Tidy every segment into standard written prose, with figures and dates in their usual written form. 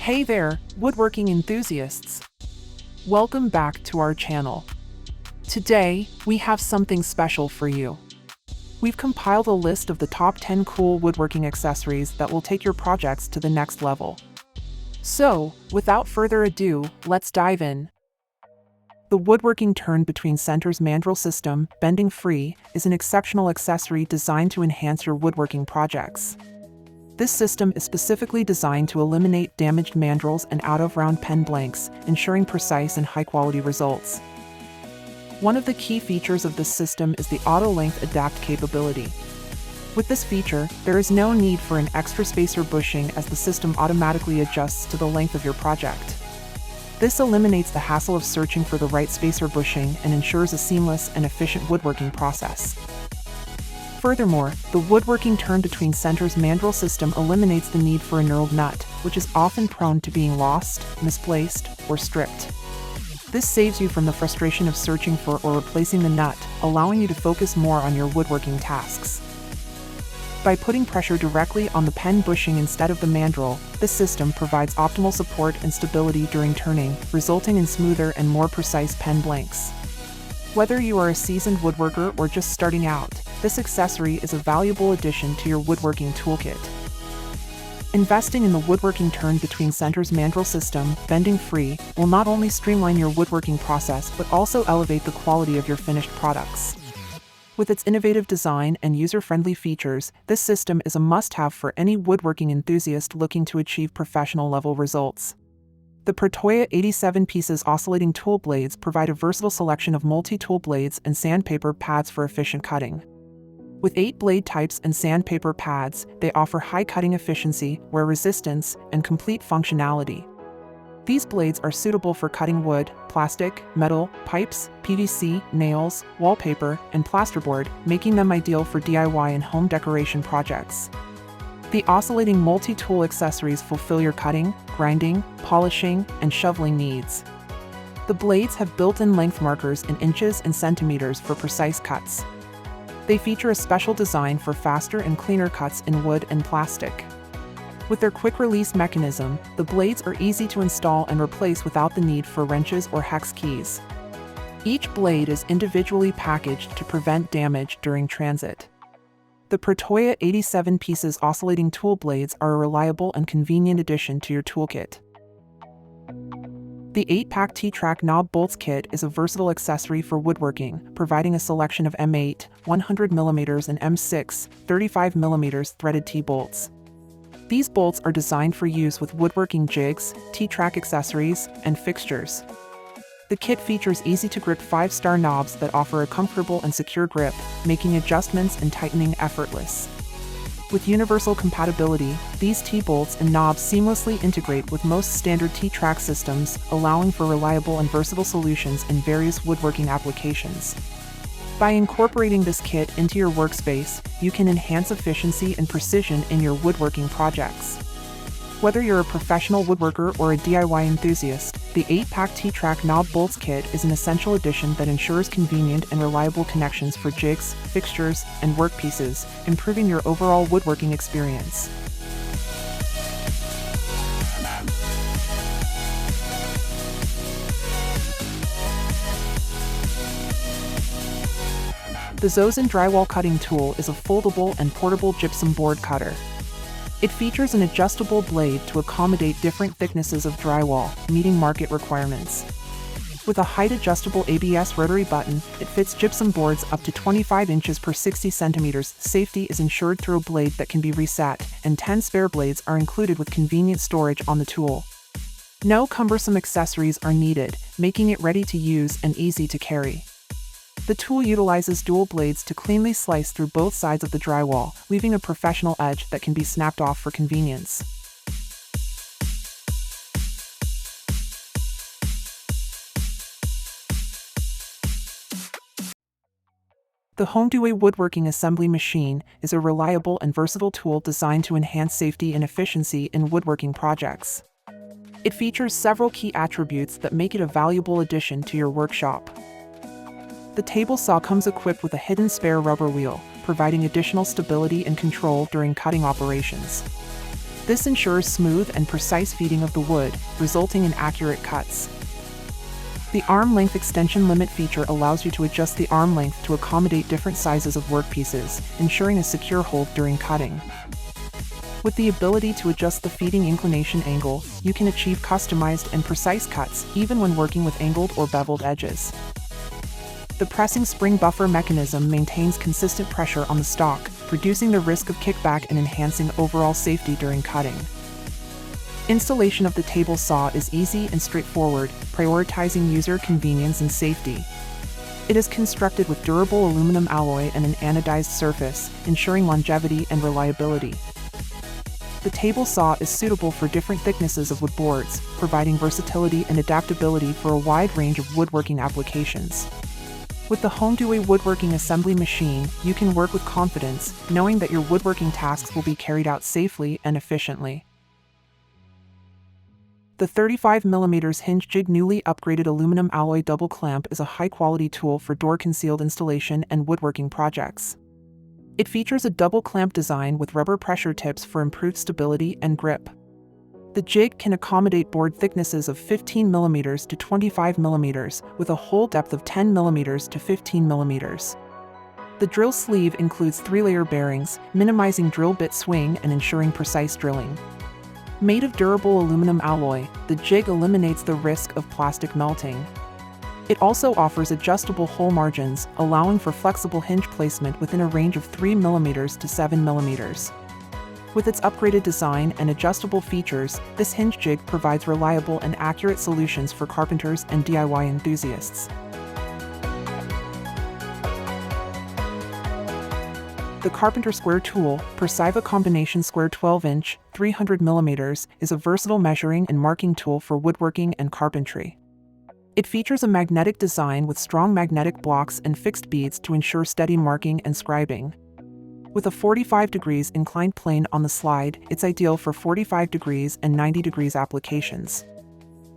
Hey there, woodworking enthusiasts! Welcome back to our channel. Today, we have something special for you. We've compiled a list of the top 10 cool woodworking accessories that will take your projects to the next level. So, without further ado, let's dive in. The Woodworking Turn Between Center's mandrel system, bending free, is an exceptional accessory designed to enhance your woodworking projects. This system is specifically designed to eliminate damaged mandrels and out-of-round pen blanks, ensuring precise and high-quality results. One of the key features of this system is the auto-length adapt capability. With this feature, there is no need for an extra spacer bushing as the system automatically adjusts to the length of your project. This eliminates the hassle of searching for the right spacer bushing and ensures a seamless and efficient woodworking process. Furthermore, the Woodworking Turn Between Center's mandrel system eliminates the need for a knurled nut, which is often prone to being lost, misplaced, or stripped. This saves you from the frustration of searching for or replacing the nut, allowing you to focus more on your woodworking tasks. By putting pressure directly on the pen bushing instead of the mandrel, this system provides optimal support and stability during turning, resulting in smoother and more precise pen blanks. Whether you are a seasoned woodworker or just starting out, this accessory is a valuable addition to your woodworking toolkit. Investing in the Woodworking Turn Between Center's mandrel system, bending free, will not only streamline your woodworking process but also elevate the quality of your finished products. With its innovative design and user-friendly features, this system is a must-have for any woodworking enthusiast looking to achieve professional-level results. The Protoya 87 pieces oscillating tool blades provide a versatile selection of multi-tool blades and sandpaper pads for efficient cutting. With 8 blade types and sandpaper pads, they offer high cutting efficiency, wear resistance, and complete functionality. These blades are suitable for cutting wood, plastic, metal, pipes, PVC, nails, wallpaper, and plasterboard, making them ideal for DIY and home decoration projects. The oscillating multi-tool accessories fulfill your cutting, grinding, polishing, and shoveling needs. The blades have built-in length markers in inches and centimeters for precise cuts. They feature a special design for faster and cleaner cuts in wood and plastic. With their quick-release mechanism, the blades are easy to install and replace without the need for wrenches or hex keys. Each blade is individually packaged to prevent damage during transit. The Protoya 87 pieces oscillating tool blades are a reliable and convenient addition to your toolkit. The 8-pack TTrack knob bolts kit is a versatile accessory for woodworking, providing a selection of M8, 100mm and M6, 35mm threaded T-bolts. These bolts are designed for use with woodworking jigs, TTrack accessories, and fixtures. The kit features easy-to-grip 5-star knobs that offer a comfortable and secure grip, making adjustments and tightening effortless. With universal compatibility, these T-bolts and knobs seamlessly integrate with most standard TTrack systems, allowing for reliable and versatile solutions in various woodworking applications. By incorporating this kit into your workspace, you can enhance efficiency and precision in your woodworking projects. Whether you're a professional woodworker or a DIY enthusiast, the 8-pack TTrack knob bolts kit is an essential addition that ensures convenient and reliable connections for jigs, fixtures, and workpieces, improving your overall woodworking experience. The Zoes drywall cutting tool is a foldable and portable gypsum board cutter. It features an adjustable blade to accommodate different thicknesses of drywall, meeting market requirements. With a height-adjustable ABS rotary button, it fits gypsum boards up to 25 inches per 60 centimeters. Safety is ensured through a blade that can be reset, and 10 spare blades are included with convenient storage on the tool. No cumbersome accessories are needed, making it ready to use and easy to carry. The tool utilizes dual blades to cleanly slice through both sides of the drywall, leaving a professional edge that can be snapped off for convenience. The Protoya woodworking assembly machine is a reliable and versatile tool designed to enhance safety and efficiency in woodworking projects. It features several key attributes that make it a valuable addition to your workshop. The table saw comes equipped with a hidden spare rubber wheel, providing additional stability and control during cutting operations. This ensures smooth and precise feeding of the wood, resulting in accurate cuts. The arm length extension limit feature allows you to adjust the arm length to accommodate different sizes of workpieces, ensuring a secure hold during cutting. With the ability to adjust the feeding inclination angle, you can achieve customized and precise cuts even when working with angled or beveled edges. The pressing spring buffer mechanism maintains consistent pressure on the stock, reducing the risk of kickback and enhancing overall safety during cutting. Installation of the table saw is easy and straightforward, prioritizing user convenience and safety. It is constructed with durable aluminum alloy and an anodized surface, ensuring longevity and reliability. The table saw is suitable for different thicknesses of wood boards, providing versatility and adaptability for a wide range of woodworking applications. With the HomeDewey woodworking assembly machine, you can work with confidence, knowing that your woodworking tasks will be carried out safely and efficiently. The 35mm Hinge Jig newly upgraded aluminum alloy double clamp is a high-quality tool for door-concealed installation and woodworking projects. It features a double clamp design with rubber pressure tips for improved stability and grip. The jig can accommodate board thicknesses of 15mm to 25mm, with a hole depth of 10mm to 15mm. The drill sleeve includes 3-layer bearings, minimizing drill bit swing and ensuring precise drilling. Made of durable aluminum alloy, the jig eliminates the risk of plastic melting. It also offers adjustable hole margins, allowing for flexible hinge placement within a range of 3mm to 7mm. With its upgraded design and adjustable features, this hinge jig provides reliable and accurate solutions for carpenters and DIY enthusiasts. The Carpenter Square Tool, Persiva Combination Square 12-inch, 300mm, is a versatile measuring and marking tool for woodworking and carpentry. It features a magnetic design with strong magnetic blocks and fixed beads to ensure steady marking and scribing. With a 45 degrees inclined plane on the slide, it's ideal for 45 degrees and 90 degrees applications.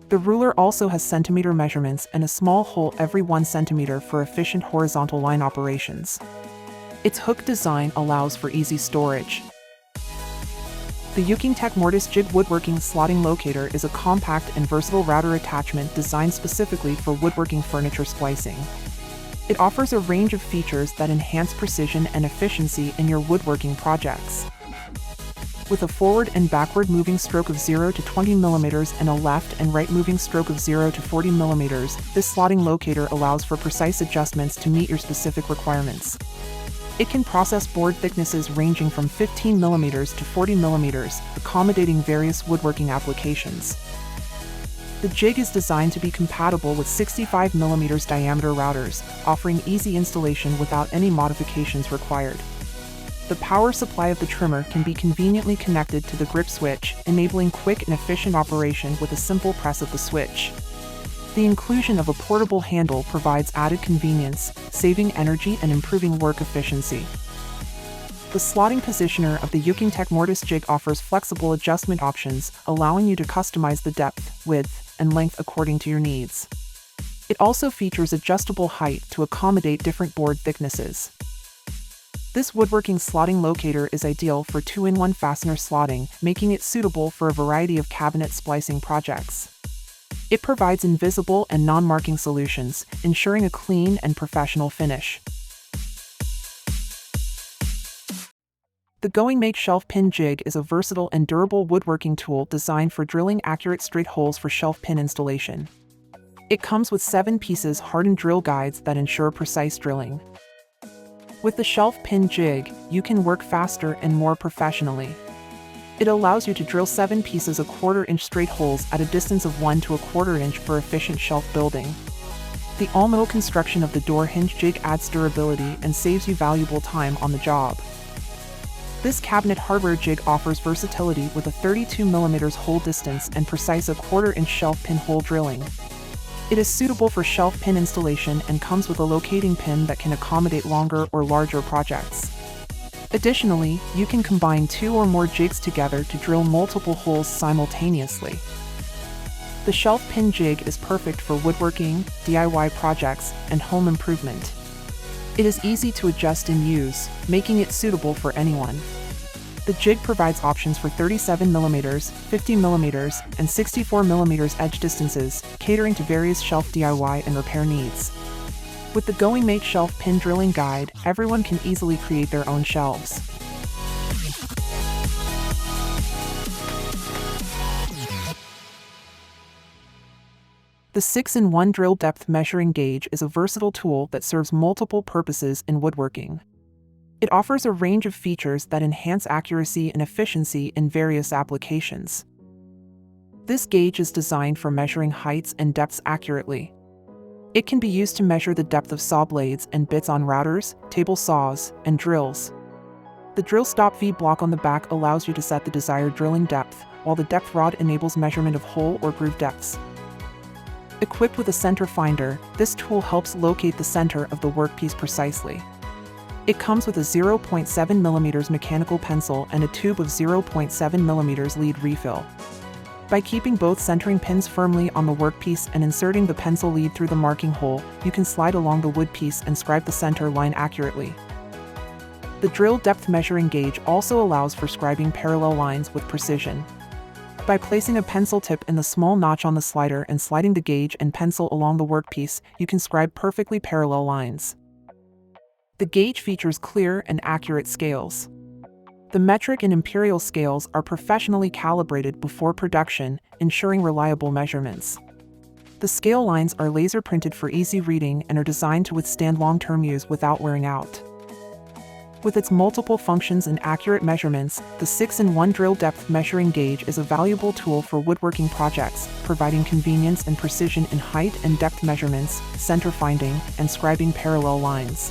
The ruler also has centimeter measurements and a small hole every 1 centimeter for efficient horizontal line operations. Its hook design allows for easy storage. The Woodworking Mortise Jig Woodworking Slotting Locator is a compact and versatile router attachment designed specifically for woodworking furniture splicing. It offers a range of features that enhance precision and efficiency in your woodworking projects. With a forward and backward moving stroke of 0 to 20mm and a left and right moving stroke of 0 to 40mm, this slotting locator allows for precise adjustments to meet your specific requirements. It can process board thicknesses ranging from 15mm to 40mm, accommodating various woodworking applications. The jig is designed to be compatible with 65mm diameter routers, offering easy installation without any modifications required. The power supply of the trimmer can be conveniently connected to the grip switch, enabling quick and efficient operation with a simple press of the switch. The inclusion of a portable handle provides added convenience, saving energy and improving work efficiency. The slotting positioner of the Woodworking Mortise Jig offers flexible adjustment options, allowing you to customize the depth, width, and length according to your needs. It also features adjustable height to accommodate different board thicknesses. This woodworking slotting locator is ideal for 2-in-1 fastener slotting, making it suitable for a variety of cabinet splicing projects. It provides invisible and non-marking solutions, ensuring a clean and professional finish. The Going Make Shelf Pin Jig is a versatile and durable woodworking tool designed for drilling accurate straight holes for shelf pin installation. It comes with 7 pieces hardened drill guides that ensure precise drilling. With the shelf pin jig, you can work faster and more professionally. It allows you to drill 7 pieces of 1/4-inch straight holes at a distance of 1 to 1/4 inch for efficient shelf building. The all-metal construction of the door hinge jig adds durability and saves you valuable time on the job. This cabinet hardware jig offers versatility with a 32mm hole distance and precise 1/4-inch shelf pin hole drilling. It is suitable for shelf pin installation and comes with a locating pin that can accommodate longer or larger projects. Additionally, you can combine 2 or more jigs together to drill multiple holes simultaneously. The shelf pin jig is perfect for woodworking, DIY projects, and home improvement. It is easy to adjust and use, making it suitable for anyone. The jig provides options for 37mm, 50mm, and 64mm edge distances, catering to various shelf DIY and repair needs. With the Going Make Shelf Pin Drilling Guide, everyone can easily create their own shelves. The 6-in-1 Drill Depth Measuring Gauge is a versatile tool that serves multiple purposes in woodworking. It offers a range of features that enhance accuracy and efficiency in various applications. This gauge is designed for measuring heights and depths accurately. It can be used to measure the depth of saw blades and bits on routers, table saws, and drills. The drill stop V block on the back allows you to set the desired drilling depth, while the depth rod enables measurement of hole or groove depths. Equipped with a center finder, this tool helps locate the center of the workpiece precisely. It comes with a 0.7mm mechanical pencil and a tube of 0.7mm lead refill. By keeping both centering pins firmly on the workpiece and inserting the pencil lead through the marking hole, you can slide along the wood piece and scribe the center line accurately. The drill depth measuring gauge also allows for scribing parallel lines with precision. By placing a pencil tip in the small notch on the slider and sliding the gauge and pencil along the workpiece, you can scribe perfectly parallel lines. The gauge features clear and accurate scales. The metric and imperial scales are professionally calibrated before production, ensuring reliable measurements. The scale lines are laser printed for easy reading and are designed to withstand long-term use without wearing out. With its multiple functions and accurate measurements, the 6-in-1 Drill Depth Measuring Gauge is a valuable tool for woodworking projects, providing convenience and precision in height and depth measurements, center finding, and scribing parallel lines.